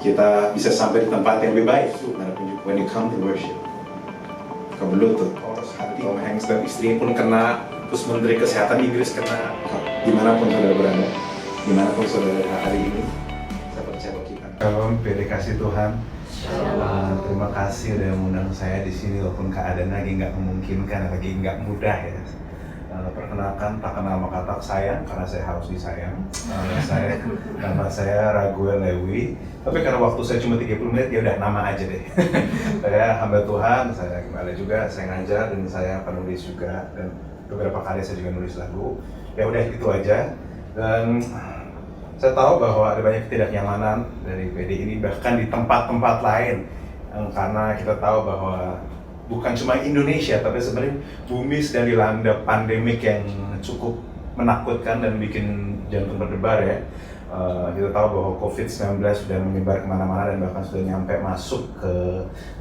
kita bisa sampai di tempat yang lebih baik when you come to worship. Kebelut tuh, Tom Hanks dan istrinya pun kena, terus Menteri Kesehatan Inggris kena. dimanapun saudara berada, dimanapun saudara hari ini, saya percaya bahwa kita. Shalom, PD kasih Tuhan. Terima kasih udah mengundang saya di sini walaupun keadaan lagi nggak memungkinkan, lagi nggak mudah ya. Perkenalkan, tak kenal maka tak sayang karena saya harus disayang. Nama saya Raguel Lewi. Tapi karena waktu saya cuma 30 menit, ya udah nama aja deh. Saya hamba Tuhan, saya gembala juga, saya ngajar dan saya penulis juga, dan beberapa kali saya juga nulis lagu. Ya udah itu aja. Dan saya tahu bahwa ada banyak ketidaknyamanan dari PD ini bahkan di tempat-tempat lain, karena kita tahu bahwa bukan cuma Indonesia tapi sebenarnya bumi sedang dilanda pandemik yang cukup menakutkan dan bikin jantung berdebar ya. Kita tahu bahwa COVID-19 sudah menyebar kemana-mana dan bahkan sudah nyampe masuk ke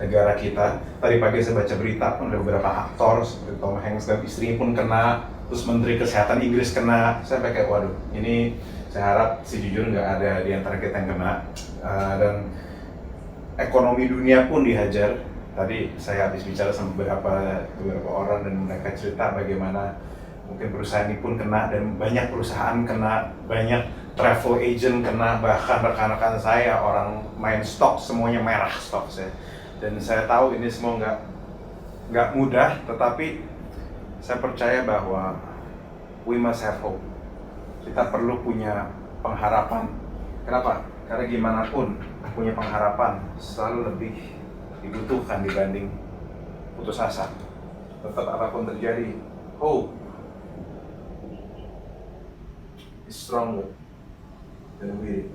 negara kita. Tadi pagi saya baca berita pun ada beberapa aktor seperti Tom Hanks dan istrinya pun kena, terus Menteri Kesehatan Inggris kena. Saya kayak waduh, ini saya harap sejujurnya nggak ada di antara kita yang kena. Dan ekonomi dunia pun dihajar. Tadi saya habis bicara sama beberapa orang dan mereka cerita bagaimana mungkin perusahaan ini pun kena dan banyak perusahaan kena, banyak travel agent kena, bahkan rekan-rekan saya orang main stok semuanya merah stok saya. Dan saya tahu ini semua nggak mudah, tetapi saya percaya bahwa we must have hope. Kita perlu punya pengharapan. Kenapa? Karena gimana pun punya pengharapan selalu lebih dibutuhkan dibanding putus asa. Tetap apapun terjadi, hope is stronger than we.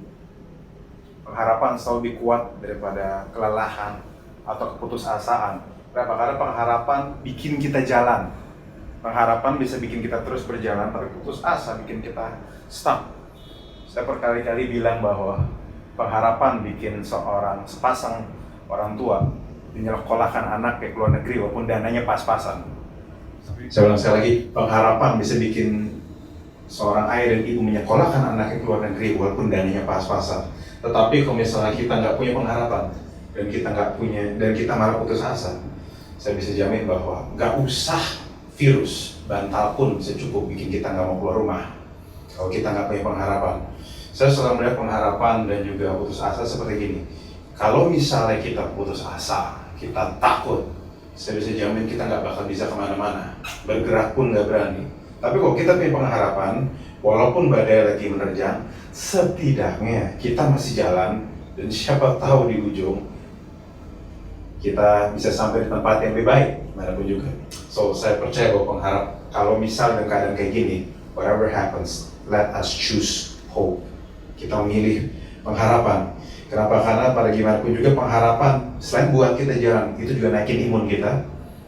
Pengharapan selalu lebih kuat daripada kelelahan atau keputusasaan. Kenapa? Karena pengharapan bikin kita jalan. Pengharapan bisa bikin kita terus berjalan, tapi putus asa bikin kita stuck. Saya berkali-kali bilang bahwa pengharapan bikin sepasang orang tua menyekolahkan anak ke luar negeri walaupun dananya pas-pasan. Saya ulang sekali lagi, pengharapan bisa bikin seorang ayah dan ibu menyekolahkan anaknya ke luar negeri walaupun dananya pas-pasan. Tetapi kalau misalnya kita nggak punya pengharapan dan kita malah putus asa, saya bisa jamin bahwa nggak usah virus bantal pun bisa cukup bikin kita nggak mau keluar rumah kalau kita nggak punya pengharapan. Saya selalu melihat pengharapan dan juga putus asa seperti gini. Kalau misalnya kita putus asa, kita takut, saya bisa jamin kita nggak bakal bisa kemana-mana, bergerak pun nggak berani. Tapi kalau kita punya pengharapan, walaupun badai lagi menerjang, setidaknya kita masih jalan, dan siapa tahu di ujung kita bisa sampai di tempat yang lebih baik, manapun juga. So saya percaya bahwa kalau misal dalam keadaan kayak gini, whatever happens, let us choose hope. Kita memilih pengharapan. Kenapa? Karena pada gimana pun juga pengharapan selain buat kita jalan, itu juga naikin imun kita,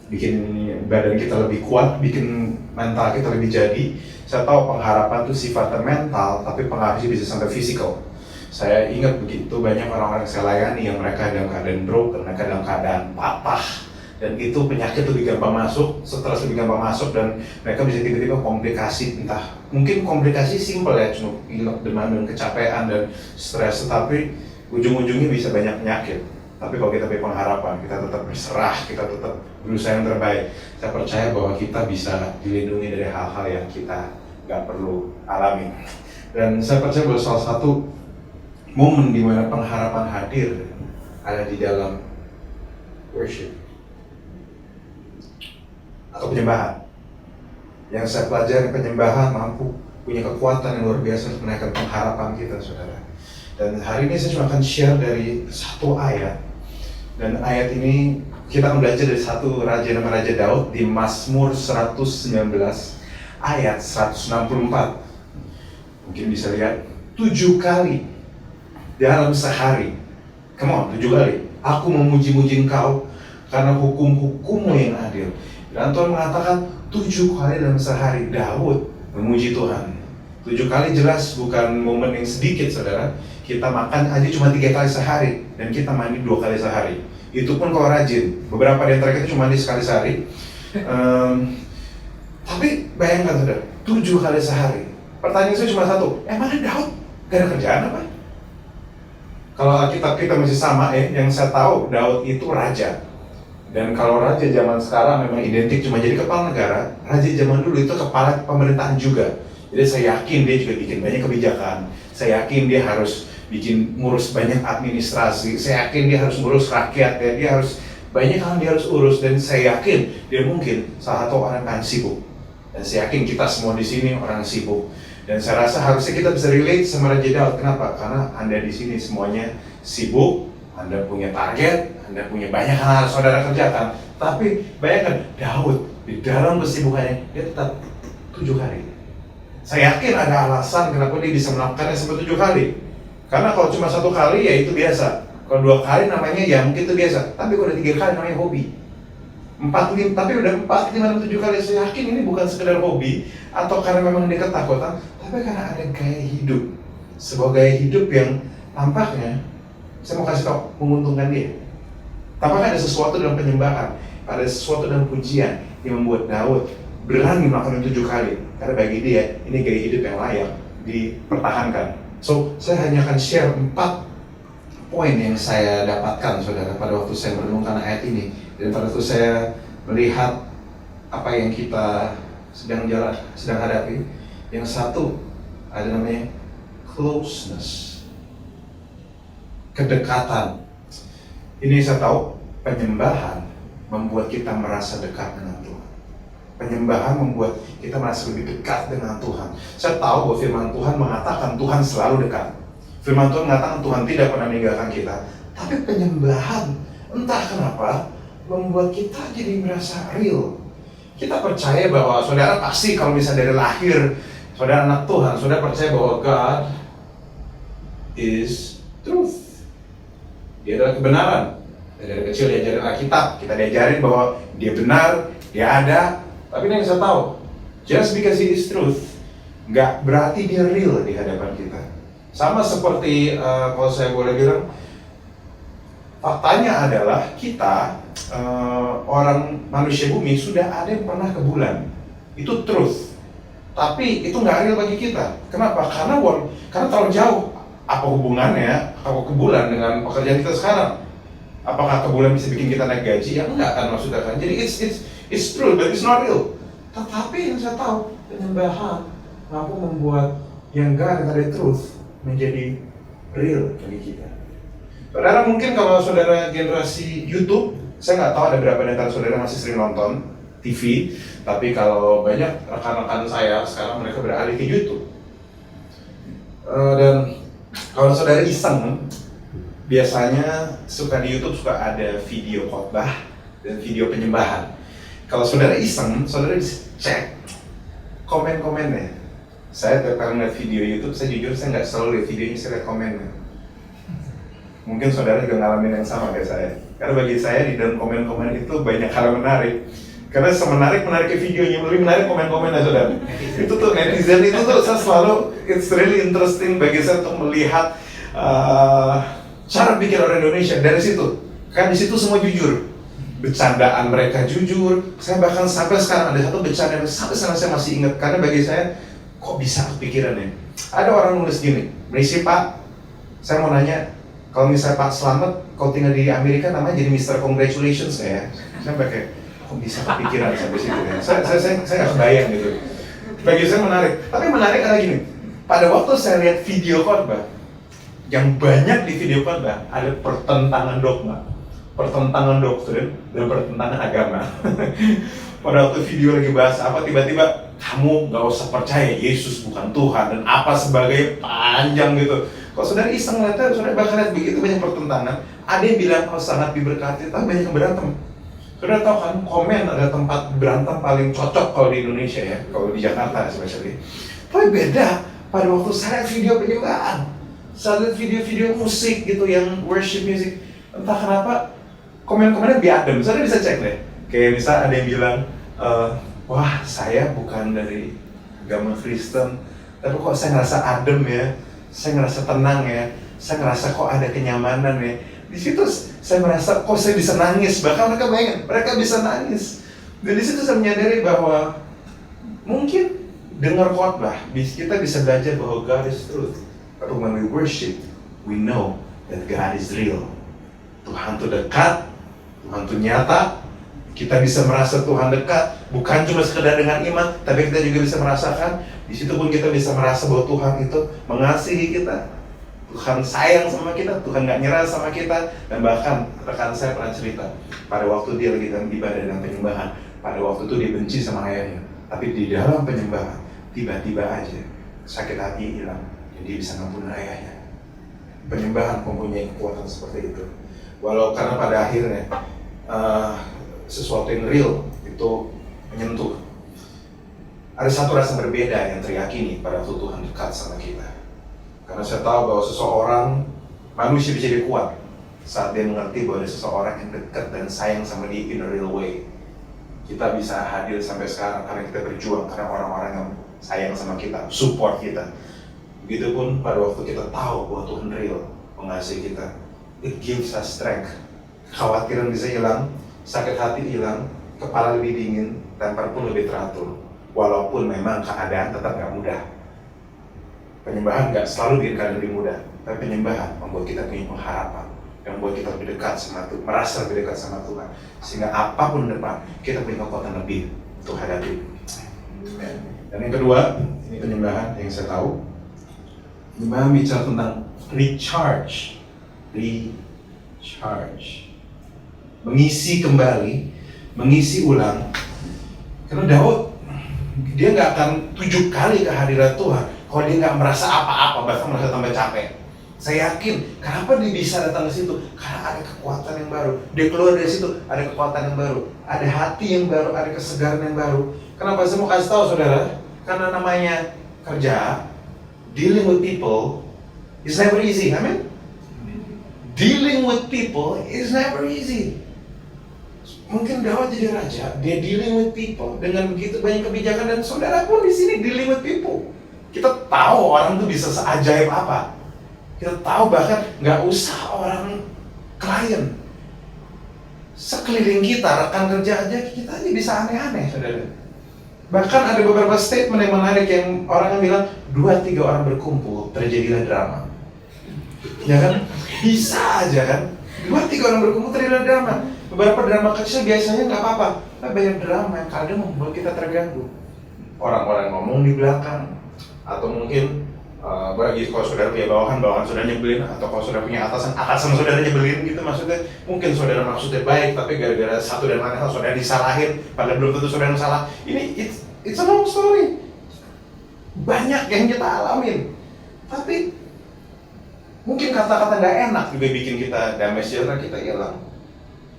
bikin badan kita lebih kuat, bikin mental kita lebih jadi. Saya tahu pengharapan itu sifatnya mental, tapi pengaruhnya bisa sampai fisikal. Saya ingat begitu banyak orang-orang yang saya layani yang mereka dalam keadaan broken, mereka dalam keadaan patah, dan itu penyakit lebih gampang masuk, stres lebih gampang masuk, dan mereka bisa tiba-tiba komplikasi, entah mungkin komplikasi simpel ya, cuma pilek, demam dan kecapean dan stres, tetapi ujung-ujungnya bisa banyak penyakit. Tapi kalau kita punya pengharapan, kita tetap berserah, kita tetap berusaha yang terbaik. Saya percaya bahwa kita bisa dilindungi dari hal-hal yang kita nggak perlu alami. Dan saya percaya bahwa salah satu momen di mana pengharapan hadir ada di dalam worship atau penyembahan. Yang saya pelajari, penyembahan mampu punya kekuatan yang luar biasa untuk menaikkan pengharapan kita, saudara. Dan hari ini saya cuma akan share dari satu ayat. Dan ayat ini kita akan belajar dari satu raja nama Raja Daud di Mazmur 119 ayat 164. Mungkin bisa lihat 7 kali dalam sehari. Come on, 7 kali. Aku memuji-muji Engkau karena hukum-hukum-Mu yang adil. Dan Tuhan mengatakan 7 kali dalam sehari Daud memuji Tuhan. 7 kali jelas bukan momen yang sedikit, saudara. Kita makan aja cuma 3 kali sehari dan kita mandi 2 kali sehari. Itu pun kalau rajin. Beberapa di antara kita cuma mandi sekali sehari. Tapi bayangkan, saudara, 7 kali sehari. Pertanyaan saya cuma satu, emangnya Daud gak ada kerjaan apa? Kalau Alkitab kita masih sama yang saya tahu Daud itu raja. Dan kalau raja zaman sekarang memang identik cuma jadi kepala negara, raja zaman dulu itu kepala pemerintahan juga. Jadi saya yakin dia juga bikin banyak kebijakan. Saya yakin dia harus bikin ngurus banyak administrasi. Saya yakin dia harus ngurus rakyat ya. Dia harus banyak hal dia harus urus, dan saya yakin dia mungkin salah satu orang yang sibuk. Dan saya yakin kita semua di sini orang sibuk. Dan saya rasa harusnya kita bisa relate sama Raja Daud. Kenapa? Karena Anda di sini semuanya sibuk, Anda punya target, Anda punya banyak hal yang harus saudara kerjakan. Tapi bayangkan, Daud di dalam kesibukannya, dia tetap 7 hari. Saya yakin ada alasan kenapa dia bisa melakukannya sampai 7 kali. Karena kalau cuma 1 kali ya itu biasa. Kalau 2 kali namanya ya mungkin itu biasa. Tapi kalau udah 3 kali namanya hobi. 4, 5, tapi udah 4, 5, 7 kali, saya yakin ini bukan sekedar hobi atau karena memang dia ketakutan, tapi karena ada gaya hidup, sebuah gaya hidup yang tampaknya, saya mau kasih tahu, menguntungkan dia. Tampaknya ada sesuatu dalam penyembahan, ada sesuatu dalam pujian yang membuat Daud berani melakukan 7 kali, karena bagi dia ini gaya hidup yang layak dipertahankan. So, saya hanya akan share 4 poin yang saya dapatkan, saudara, pada waktu saya merenungkan ayat ini. Dan pada waktu saya melihat apa yang kita sedang hadapi, yang satu ada namanya closeness, kedekatan. Ini saya tahu, penyembahan membuat kita merasa dekat dengan Tuhan. Penyembahan membuat kita merasa lebih dekat dengan Tuhan. Saya tahu bahwa firman Tuhan mengatakan Tuhan selalu dekat. Firman Tuhan mengatakan Tuhan tidak pernah meninggalkan kita. Tapi penyembahan, entah kenapa, membuat kita jadi merasa real. Kita percaya bahwa saudara pasti kalau misalnya dari lahir, saudara anak Tuhan, saudara percaya bahwa God is truth. Dia adalah kebenaran. Dari kecil diajarin Alkitab, kita diajarin bahwa dia benar, dia ada. Tapi yang saya tahu, just because he is truth, nggak berarti dia real di hadapan kita. Sama seperti kalau saya boleh bilang, faktanya adalah kita orang manusia bumi sudah ada yang pernah ke bulan. Itu truth. Tapi itu nggak real bagi kita. Kenapa? Karena terlalu jauh. Apa hubungannya kalau ke bulan dengan pekerjaan kita sekarang? Apakah ke bulan bisa bikin kita naik gaji? Ya enggak kan maksudnya kan. Jadi it's true but it's not real. Tetapi yang saya tahu, penyembahan mampu membuat yang nggak ada truth menjadi real bagi kita. Saudara, mungkin kalau saudara generasi YouTube, saya nggak tahu ada berapa di antara saudara masih sering nonton TV, tapi kalau banyak rekan-rekan saya sekarang mereka beralih ke YouTube. Dan kalau saudara iseng, biasanya suka di YouTube suka ada video khotbah dan video penyembahan. Kalau saudara iseng, saudara bisa cek komen-komennya. Saya tiap kali ngeliat video YouTube, saya jujur saya nggak selalu lihat videonya, saya lihat komennya. Mungkin saudara juga ngalamin yang sama kayak saya. Karena bagi saya di dalam komen-komen itu banyak hal menarik. Karena semenarik-menariknya videonya, lebih menarik komen-komennya saudara. Itu tuh netizen itu tuh saya selalu, it's really interesting bagi saya untuk melihat cara pikir orang Indonesia dari situ. Kan di situ semua jujur. Bercandaan mereka jujur. Saya bahkan sampai sekarang ada satu bercanda yang sampai sekarang saya masih ingat. Karena bagi saya, kok bisa kepikirannya? Ada orang nulis gini, berisi Pak, saya mau nanya, kalau misalnya Pak Slamet, kalau tinggal di Amerika namanya jadi Mr. Congratulations ya? Saya pakai, kok bisa kepikiran sampai situ ya? Saya nggak kebayang gitu. Bagi saya menarik. Tapi menarik adalah gini, pada waktu saya lihat video khotbah, yang banyak di video khotbah ada pertentangan dogma, pertentangan doktrin, dan pertentangan agama. Pada waktu video lagi bahas apa, tiba-tiba kamu nggak usah percaya Yesus bukan Tuhan dan apa sebagai panjang gitu. Kalau saudara iseng ngeliatnya, saudara bakal lihat begitu banyak pertentangan. Ada yang bilang oh sangat diberkati, tapi banyak yang berantem. Saudara tahu kan, komen ada tempat berantem paling cocok kalau di Indonesia ya, kalau di Jakarta especially. Tapi beda pada waktu saya lihat video penyembahan, saya lihat video-video musik gitu yang worship music. Entah kenapa komen-komennya biadem. Saudara bisa cek deh. Kayak misal ada yang bilang, wah saya bukan dari agama Kristen, tapi kok saya ngerasa adem ya, saya ngerasa tenang ya, saya ngerasa kok ada kenyamanan ya. Di situ saya merasa kok saya bisa nangis, bahkan mereka bayangin, mereka bisa nangis. Dan di situ saya menyadari bahwa mungkin dengar khotbah, kita bisa belajar bahwa God is truth. But when we worship, we know that God is real. Tuhan itu dekat, Tuhan itu nyata. Kita bisa merasa Tuhan dekat, bukan cuma sekedar dengan iman, tapi kita juga bisa merasakan. Di situ pun kita bisa merasa bahwa Tuhan itu mengasihi kita. Tuhan sayang sama kita, Tuhan gak nyerah sama kita. Dan bahkan rekan saya pernah cerita, pada waktu dia lagi dalam ibadah dan penyembahan, pada waktu itu dia benci sama ayahnya. Tapi di dalam penyembahan, tiba-tiba aja sakit hati hilang, dan dia bisa ngampunin ayahnya. Penyembahan mempunyai kekuatan seperti itu. Walau karena pada akhirnya sesuatu yang real itu menyentuh. Ada satu rasa berbeda yang teryakini pada waktu Tuhan dekat sama kita. Karena saya tahu bahwa seseorang, manusia bisa jadi kuat saat dia mengerti bahwa ada seseorang yang dekat dan sayang sama dia in a real way. Kita bisa hadir sampai sekarang karena kita berjuang, karena orang-orang yang sayang sama kita, support kita. Begitupun pada waktu kita tahu bahwa Tuhan real, mengasihi kita, it gives us strength. Kekhawatiran bisa hilang, sakit hati hilang, kepala lebih dingin, temper pun lebih teratur. Walaupun memang keadaan tetap gak mudah. Penyembahan gak selalu bikin keadaan lebih mudah, tapi penyembahan membuat kita punya pengharapan, yang membuat kita lebih dekat sama Tuhan, merasa lebih dekat sama Tuhan, sehingga apapun depan kita punya kekuatan lebih untuk hadapi. Dan yang kedua, ini penyembahan yang saya tahu, penyembahan bicara tentang recharge, mengisi kembali, mengisi ulang. Karena Daud, dia nggak akan 7 kali ke hadirat Tuhan kalau dia nggak merasa apa-apa, bahkan merasa tambah capek. Saya yakin, kenapa dia bisa datang ke situ? Karena ada kekuatan yang baru. Dia keluar dari situ, ada kekuatan yang baru, ada hati yang baru, ada kesegaran yang baru. Kenapa saya mau kasih tahu saudara? Karena namanya kerja, dealing with people is never easy, amin? Dealing with people is never easy. Mungkin Daud jadi raja, dia dealing with people dengan begitu banyak kebijakan, dan saudara pun di sini dealing with people. Kita tahu orang itu bisa seajaib apa. Kita tahu bahkan nggak usah orang klien, sekeliling kita, rekan kerja aja, kita aja bisa aneh-aneh, saudara. Bahkan ada beberapa statement yang menarik yang orang yang bilang 2-3 orang berkumpul terjadilah drama. Ya kan? Bisa aja kan? 2-3 orang berkumpul terjadilah drama. Beberapa drama kecil biasanya nggak apa-apa, tapi banyak drama yang kadang membuat kita terganggu. Orang-orang ngomong di belakang, atau mungkin bagi kalau saudara punya bawahan saudara nyebelin, atau kalau saudara punya atasan saudara nyebelin gitu, maksudnya mungkin saudara maksudnya baik, tapi gara-gara satu dan lain hal saudara disalahin, padahal belum tentu saudara yang salah. Ini it's a long story. Banyak yang kita alamin, tapi mungkin kata-kata nggak enak juga bikin kita damai sejahtera kita hilang.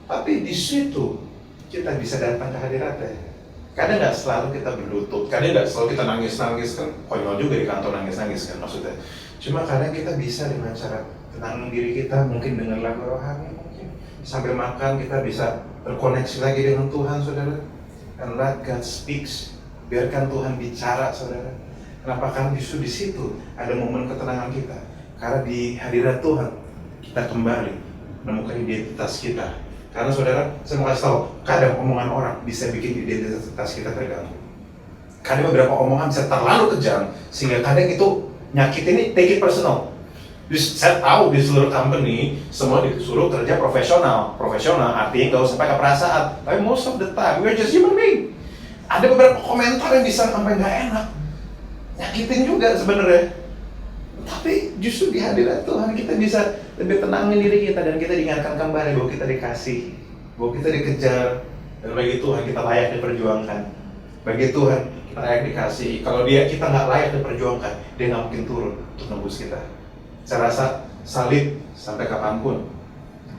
Tapi di situ kita bisa datang ke hadiratnya. Kadang nggak selalu kita berlutut, kadang nggak selalu kita nangis-nangis, kan konyol juga di kantor nangis-nangis kan maksudnya. Cuma kadang kita bisa dengan cara tenangin diri kita, mungkin dengan lagu rohani, mungkin sambil makan kita bisa terkoneksi lagi dengan Tuhan, saudara. And let God speaks, biarkan Tuhan bicara, saudara. Kenapa? Karena justru di situ ada momen ketenangan kita. Karena di hadirat Tuhan kita kembali menemukan identitas kita. Karena saudara, saya mau kasih tahu, kadang omongan orang bisa bikin identitas kita terganggu. Kadang beberapa omongan bisa terlalu kejam, sehingga kadang itu nyakit ini take it personal. Saya tahu di seluruh company, semua disuruh kerja profesional. Profesional artinya nggak usah pakai perasaan. Tapi most of the time, we're just human being. Ada beberapa komentar yang bisa sampai nggak enak. Nyakitin juga sebenarnya. Tapi justru di hadirat Tuhan kita bisa lebih tenangin diri kita, dan kita diingatkan kembali bahwa kita dikasih, bahwa kita dikejar, dan bagi Tuhan kita layak diperjuangkan. Bagi Tuhan kita layak dikasih. Kalau kita nggak layak diperjuangkan, dia nggak mungkin turun untuk nembus kita. Saya rasa salib sampai kapanpun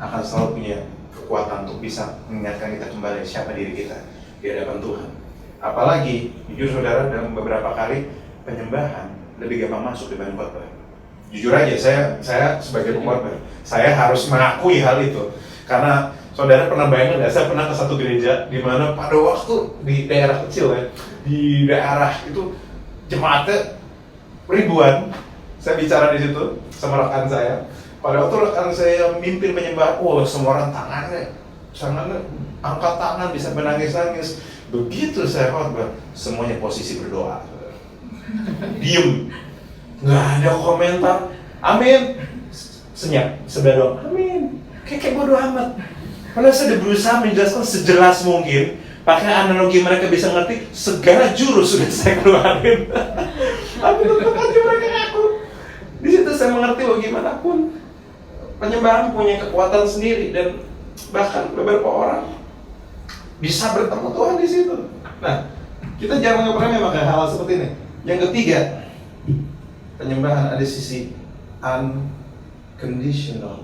akan selalu punya kekuatan untuk bisa mengingatkan kita kembali siapa diri kita di hadapan Tuhan. Apalagi, jujur saudara, dalam beberapa kali penyembahan lebih gampang masuk dibanding khotbah. Jujur aja, saya sebagai pengkhotbah, saya harus mengakui hal itu. Karena saudara pernah bayangkan nggak, saya pernah ke satu gereja di mana pada waktu di daerah kecil ya, di daerah itu jemaatnya ribuan. Saya bicara di situ sama rekan saya. Pada waktu rekan saya mimpin penyembahan, semua orang tangannya angkat tangan, bisa menangis-nangis. Begitu saya khotbah, semuanya posisi berdoa. Diem, nggak ada komentar. Amin. senyap, sebelah doang, amin. Kayak bodo amat. Padahal saya udah berusaha menjelaskan sejelas mungkin, pakai analogi mereka bisa ngerti, segala jurus sudah saya keluarin. Tapi tetap aja mereka ngaku. Di situ saya mengerti bagaimanapun penyembahan punya kekuatan sendiri dan bahkan beberapa orang bisa bertemu Tuhan di situ. Nah, kita jangan pernah memakai hal seperti ini. Yang ketiga, penyembahan ada sisi unconditional.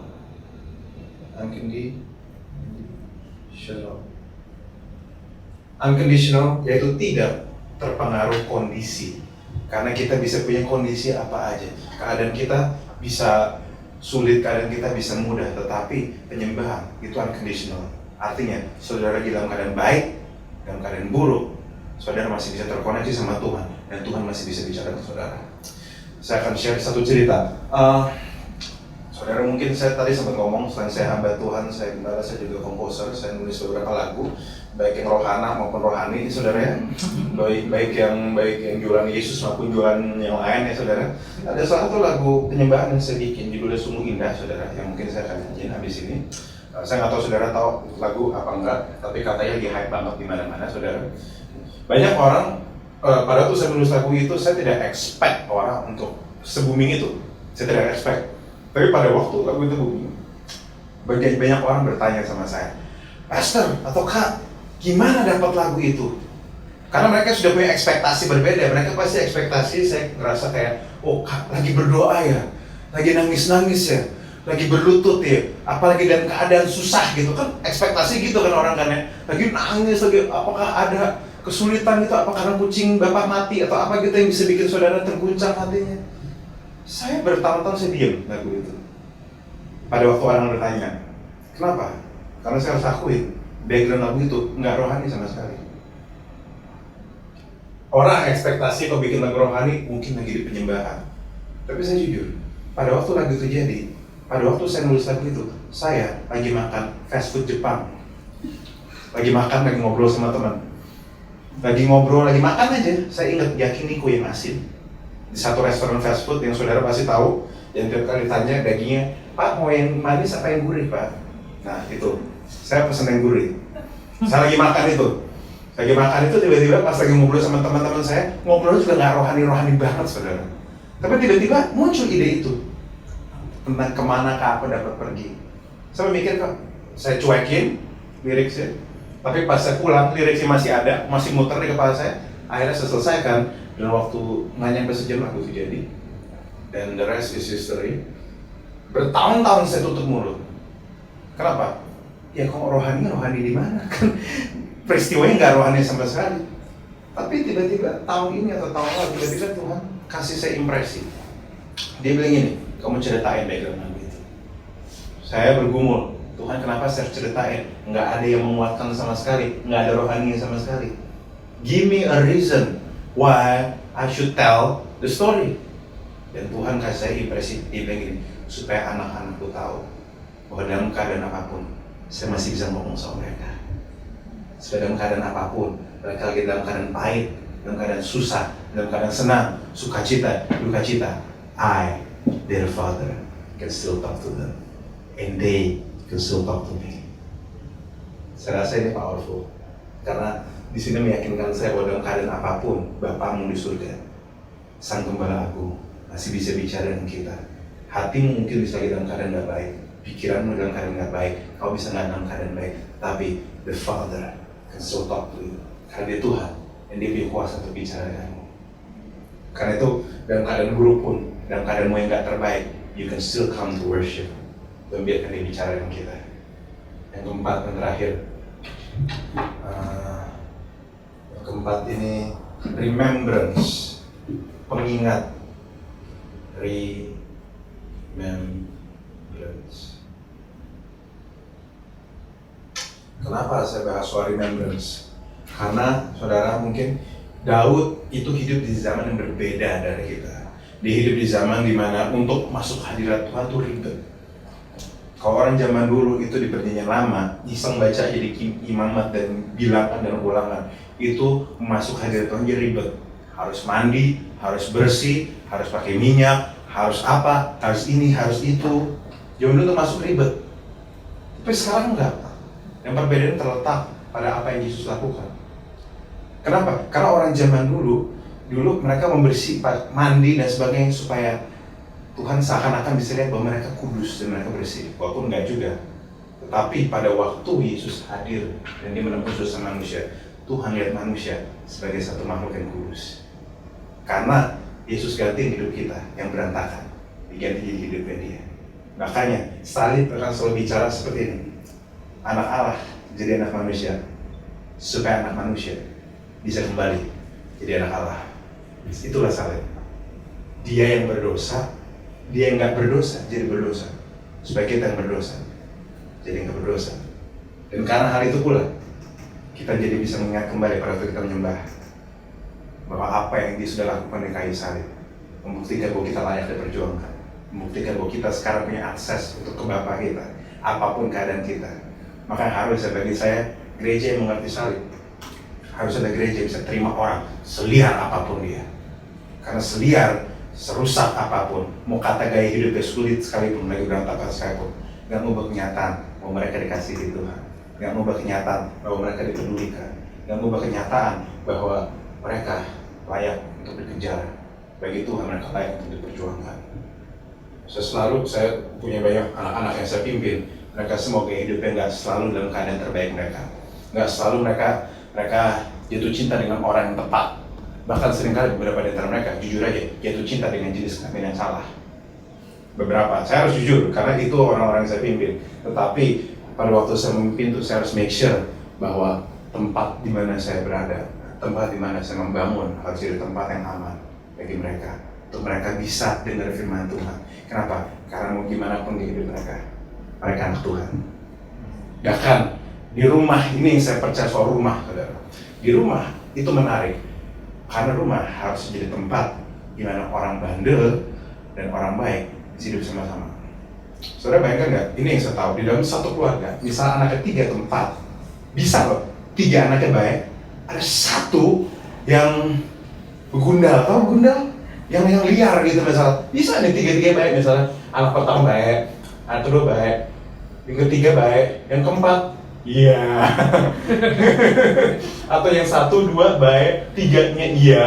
Unconditional yaitu tidak terpengaruh kondisi. Karena kita bisa punya kondisi apa aja. Keadaan kita bisa sulit, keadaan kita bisa mudah, tetapi penyembahan itu unconditional. Artinya, saudara di dalam keadaan baik, dalam keadaan buruk, saudara masih bisa terkoneksi sama Tuhan, dan Tuhan masih bisa bicara ke saudara. Saya akan share satu cerita. Saudara mungkin saya tadi sempat ngomong, selain saya hamba Tuhan, saya gembala, saya juga komposer, saya nulis beberapa lagu, baik yang rohana maupun rohani, saudara ya. Baik yang jualan Yesus maupun jualan yang lain ya saudara. Ada salah satu lagu penyembahan yang saya bikin, judulnya Sungguh Indah saudara, yang mungkin saya akan nyanyiin habis ini. Saya nggak tahu saudara tahu lagu apa enggak, tapi katanya lagi hype banget di mana-mana saudara. Banyak orang pada waktu saya menulis lagu itu, saya tidak expect orang untuk se-booming itu. Saya tidak expect. Tapi pada waktu lagu itu booming, banyak orang bertanya sama saya, Pastor atau Kak, gimana dapat lagu itu? Karena mereka sudah punya ekspektasi berbeda. Mereka pasti ekspektasi, saya ngerasa kayak, oh Kak lagi berdoa ya, lagi nangis-nangis ya, lagi berlutut ya, apalagi dalam keadaan susah gitu kan, ekspektasi gitu kan orang kan ya, lagi nangis, lagi apakah ada kesulitan itu, apa karena kucing bapak mati atau apa gitu yang bisa bikin saudara terguncang hatinya. Saya bertahun-tahun saya diam lagu itu. Pada waktu orang bertanya, kenapa? Karena saya harus akuin, background lagu itu nggak rohani sama sekali. Orang ekspektasi kalau bikin lagu rohani mungkin lagi di penyembahan. Tapi saya jujur, pada waktu lagu itu jadi, pada waktu saya nulis lagu itu, saya lagi makan fast food Jepang. Lagi makan, lagi ngobrol sama teman. Lagi ngobrol, lagi makan aja, saya ingat yakiniku yang asin. Di satu restoran fast food yang saudara pasti tahu, yang tiap kali tanya dagingnya, Pak mau yang manis apa yang gurih Pak? Nah itu, saya pesen yang gurih. Saya lagi makan itu. Tiba-tiba pas lagi ngobrol sama teman-teman saya, ngobrol juga nggak rohani-rohani banget saudara. Tapi tiba-tiba muncul ide itu tentang kemana kak aku dapat pergi. Saya mikir kok, saya cuekin liriknya. Tapi pas saya pulang, liriknya masih ada, masih muter di kepala saya. Akhirnya saya selesaikan, dan waktu nggak nyampe sejam lagu itu jadi. Dan the rest is history. Bertahun-tahun saya tutup mulut. Kenapa? Ya kok rohani di mana? Kan peristiwanya nggak rohani sama sekali. Tapi tiba-tiba tahun ini atau tahun lalu tiba-tiba Tuhan kasih saya impresi. Dia bilang gini, kamu ceritain background lagu itu. Saya bergumul, Tuhan kenapa saya ceritain? Nggak ada yang menguatkan sama sekali, nggak ada rohaninya sama sekali. Give me a reason why I should tell the story. Dan Tuhan kasih saya impresi, dia bilang gini, supaya anak-anakku tahu bahwa dalam keadaan apapun, saya masih bisa ngomong sama mereka. Supaya dalam keadaan apapun, mereka lagi dalam keadaan pahit, dalam keadaan susah, dalam keadaan senang, sukacita, dukacita, I, their father, can still talk to them, and they can still talk to me. Saya rasa ini powerful, karena di sini meyakinkan saya bahwa dalam keadaan apapun, Bapakmu di surga, Sang Gembala Agung, masih bisa bicara dengan kita. Hatimu mungkin bisa lagi dalam keadaan nggak baik, pikiranmu dalam keadaan nggak baik, kau bisa nggak dalam keadaan baik, tapi the Father can still talk to you. Karena dia Tuhan, dan dia punya kuasa untuk bicara denganmu. Karena itu, dalam keadaan buruk pun, dalam keadaanmu yang nggak terbaik, you can still come to worship. Dan biarkan dia bicara dengan kita. Yang keempat dan terakhir, yang keempat ini remembrance, pengingat. Remembrance. Kenapa saya bahas soal remembrance? Karena saudara mungkin Daud itu hidup di zaman yang berbeda dari kita. Dia hidup di zaman dimana untuk masuk hadirat Tuhan itu ribet. Kalau orang zaman dulu itu di perjanjian lama, iseng baca jadi imamat dan bilangan dan ulangan, itu masuk hadirat Tuhan jadi ribet. Harus mandi, harus bersih, harus pakai minyak, harus apa, harus ini, harus itu. Zaman dulu termasuk ribet, tapi sekarang enggak. Yang perbedaan terletak pada apa yang Yesus lakukan. Kenapa? Karena orang zaman dulu mereka membersih, mandi dan sebagainya supaya Tuhan seakan-akan bisa lihat bahwa mereka kudus dan mereka bersih. Walaupun enggak juga. Tetapi pada waktu Yesus hadir dan dia menembus dosa manusia, Tuhan lihat manusia sebagai satu makhluk yang kudus. Karena Yesus ganti hidup kita yang berantakan, diganti jadi hidupnya dia. Makanya salib akan selalu bicara seperti ini. Anak Allah jadi anak manusia, supaya anak manusia bisa kembali jadi anak Allah. Itulah salib. Dia yang berdosa, dia yang nggak berdosa jadi berdosa, supaya kita yang berdosa jadi nggak berdosa. Dan karena hal itu pula kita jadi bisa mengingat kembali pada waktu kita menyembah bahwa apa yang dia sudah lakukan di kayu salib membuktikan bahwa kita layak diperjuangkan, membuktikan bahwa kita sekarang punya akses untuk ke Bapa kita apapun keadaan kita. Maka harus bagi saya, gereja yang mengerti salib harus ada gereja yang bisa terima orang seliar apapun dia. Karena seliar, serusak apapun, mau kata gaya hidupnya sulit sekalipun, lagi berantakan sekalipun, gak ngubah kenyataan bahwa mereka dikasihi Tuhan, gak ngubah kenyataan bahwa mereka dipedulikan, gak ngubah kenyataan bahwa mereka layak untuk dikejar. Bagi Tuhan mereka layak untuk diperjuangkan. Saya punya banyak anak-anak yang saya pimpin, mereka semua gaya hidupnya gak selalu dalam keadaan terbaik mereka, gak selalu mereka jatuh cinta dengan orang yang tepat. Bahkan seringkali beberapa di antara mereka, jujur aja, jatuh cinta dengan jenis kelamin yang salah. Beberapa, saya harus jujur, karena itu orang-orang yang saya pimpin. Tetapi pada waktu saya memimpin itu, saya harus make sure bahwa tempat di mana saya berada, tempat di mana saya membangun, harus jadi tempat yang aman bagi mereka. Untuk mereka bisa dengar firman Tuhan. Kenapa? Karena mau gimana pun di hidup mereka anak Tuhan. Bahkan di rumah, ini yang saya percaya soal rumah, saudara. Di rumah itu menarik, karena rumah harus jadi tempat di mana orang bandel dan orang baik hidup sama-sama. Saudara bayangkan nggak? Ini yang saya tahu, di dalam satu keluarga, misal anaknya 3 atau 4, bisa loh, 3 anaknya baik, ada 1 yang begundal, tahu gundal? Yang liar gitu misalnya. Bisa nih 3 baik misalnya, anak pertama baik, anak kedua baik, yang ketiga baik, yang keempat iya. Atau yang 1, 2 baik, 3-nya iya,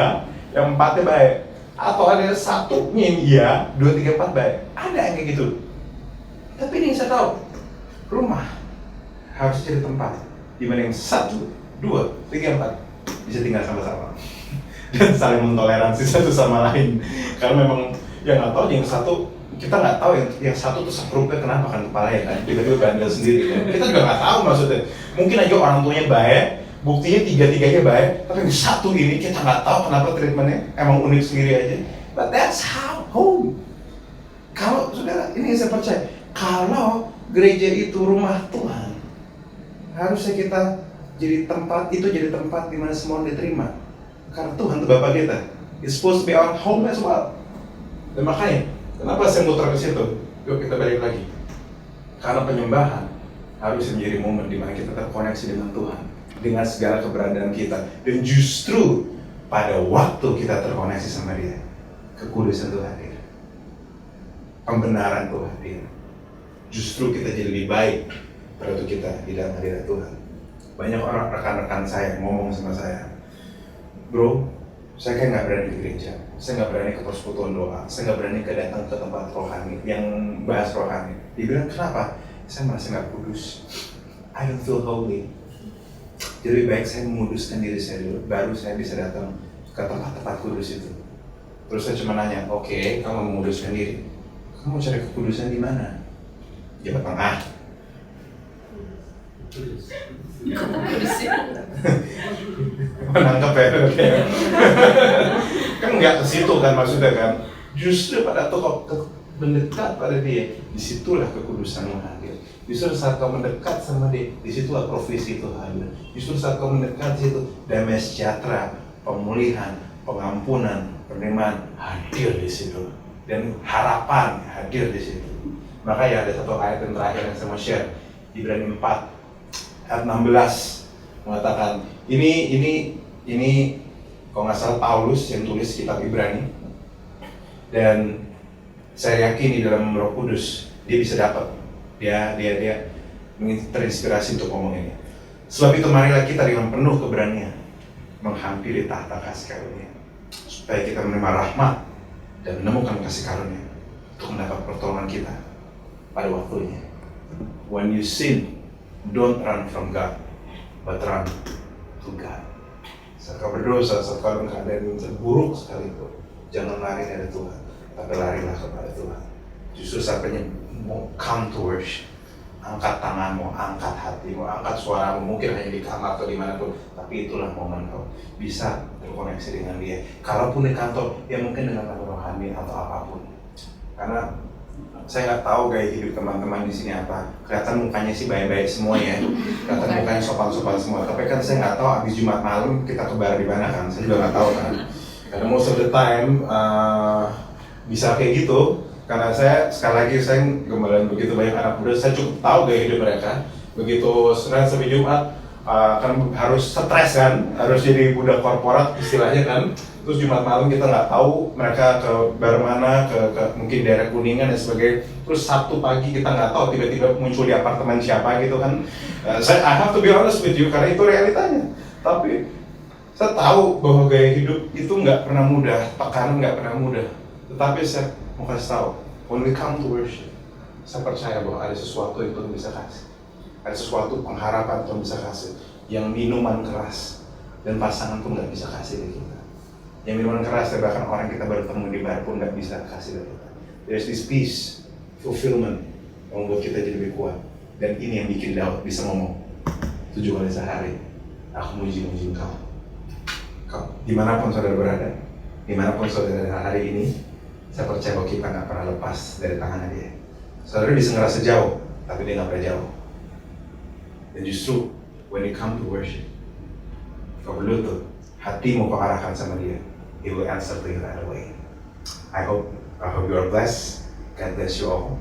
yang 4-nya baik. Atau ada 1-nya yang iya, 2, 3, 4 baik. Ada yang kayak gitu. Tapi ini yang saya tahu, rumah harus jadi tempat di mana yang 1, 2, 3, 4 bisa tinggal sama-sama dan saling mentoleransi satu sama lain. Karena memang yang nggak tahu yang 1, kita nggak tahu yang 1 tuh sekrupnya kenapa kan kepalanya kan tiba-tiba bandel sendiri kan. Kita juga nggak tahu maksudnya. Mungkin aja orang tuanya baik, buktinya 3-3-nya baik, tapi yang 1 ini kita nggak tahu kenapa treatmentnya emang unik sendiri aja. But that's how home. Kalau saudara, ini yang saya percaya, kalau gereja itu rumah Tuhan, harusnya kita jadi tempat di mana semua diterima. Karena Tuhan itu Bapa kita. It's supposed to be our home as well. Dan makanya, kenapa saya muter ke situ? Yuk kita balik lagi. Karena penyembahan harus menjadi momen di mana kita terkoneksi dengan Tuhan, dengan segala keberadaan kita. Dan justru pada waktu kita terkoneksi sama Dia, kekudusan itu hadir, pembenaran itu hadir. Justru kita jadi lebih baik pada waktu kita di dalam hadirat Tuhan. Banyak orang rekan-rekan saya ngomong sama saya, bro, saya kayak nggak berani ke gereja, saya nggak berani ke persekutuan doa, saya nggak berani datang ke tempat rohani yang bahas rohani. Dibilang kenapa? Saya merasa nggak kudus. I don't feel holy. Jadi lebih baik saya menguduskan diri saya dulu, baru saya bisa datang ke tempat-tempat kudus itu. Terus saya cuma nanya, oke, kamu menguduskan diri, kamu cari kekudusan di mana? Jawa Tengah. Menangkap ya, kan nggak ke situ kan maksudnya kan. Justru pada kau mendekat pada Dia, disitulah kekudusan hadir. Justru saat kau mendekat sama Dia, disitulah profesi itu hadir. Justru saat kau mendekat situ, damai sejahtera, pemulihan, pengampunan, penerimaan hadir di situ, dan harapan hadir di situ. Makanya ada satu ayat yang terakhir yang saya mau share, Ibrani 4 ayat 16 mengatakan, ini kalau nggak salah Paulus yang tulis kitab Ibrani, dan saya yakin di dalam Roh Kudus dia bisa dapat, dia terinspirasi untuk ngomong ini. Sebab itu marilah kita dengan penuh keberanian menghampiri tahta kasih karunia, supaya kita menerima rahmat dan menemukan kasih karunia untuk mendapat pertolongan kita pada waktunya. When you sin, don't run from God, but run to God. Saat kau berdosa, saat kau dalam keadaan yang terburuk sekali itu, jangan lari dari Tuhan, tapi larilah kepada Tuhan. Justru saatnya mau come to worship. Angkat tanganmu, angkat hatimu, angkat suaramu, mungkin hanya di kamar atau dimanapun, tapi itulah momen kau bisa terkoneksi dengan Dia. Kalaupun di kantor, ya mungkin dengan rohani atau apapun. Karena saya nggak tahu gaya hidup teman-teman di sini apa. Kelihatan mukanya sih baik-baik semua ya, kelihatan mukanya sopan-sopan semua. Tapi kan saya nggak tahu abis Jumat malam kita kebar di mana kan. Saya juga nggak tahu kan. Karena most of the time bisa kayak gitu. Karena saya sekali lagi saya gembalain begitu banyak anak muda, saya cukup tahu gaya hidup mereka. Begitu Senin sampai Jumat kan harus stres kan, harus jadi budak korporat istilahnya kan. Terus Jumat malam kita nggak tahu mereka ke bar mana, ke mungkin daerah Kuningan dan sebagainya. Terus Sabtu pagi kita nggak tahu tiba-tiba muncul di apartemen siapa gitu kan. I have to be honest with you karena itu realitanya. Tapi saya tahu bahwa gaya hidup itu nggak pernah mudah, tekanan nggak pernah mudah. Tetapi saya mau kasih tahu, when we come to worship, saya percaya bahwa ada sesuatu yang Tuhan bisa kasih. Ada sesuatu pengharapan Tuhan bisa kasih. Yang minuman keras dan pasangan pun nggak bisa kasih dari kita. Yang minuman keras, dan bahkan orang kita baru ketemu di bar pun nggak bisa kasih dari kita. There's this peace, fulfillment yang membuat kita jadi lebih kuat. Dan ini yang bikin Daud bisa ngomong 7 kali sehari, aku muji-muji Engkau. Kau, dimanapun saudara berada, dimanapun saudara hari ini, saya percaya bahwa kita nggak pernah lepas dari tangannya Dia. Saudara bisa ngerasa jauh, tapi Dia nggak pernah jauh. Dan justru, when you come to worship, kau berlutut, hatimu kau arahkan sama Dia, He will answer to you right away. I hope you are blessed. God bless you all.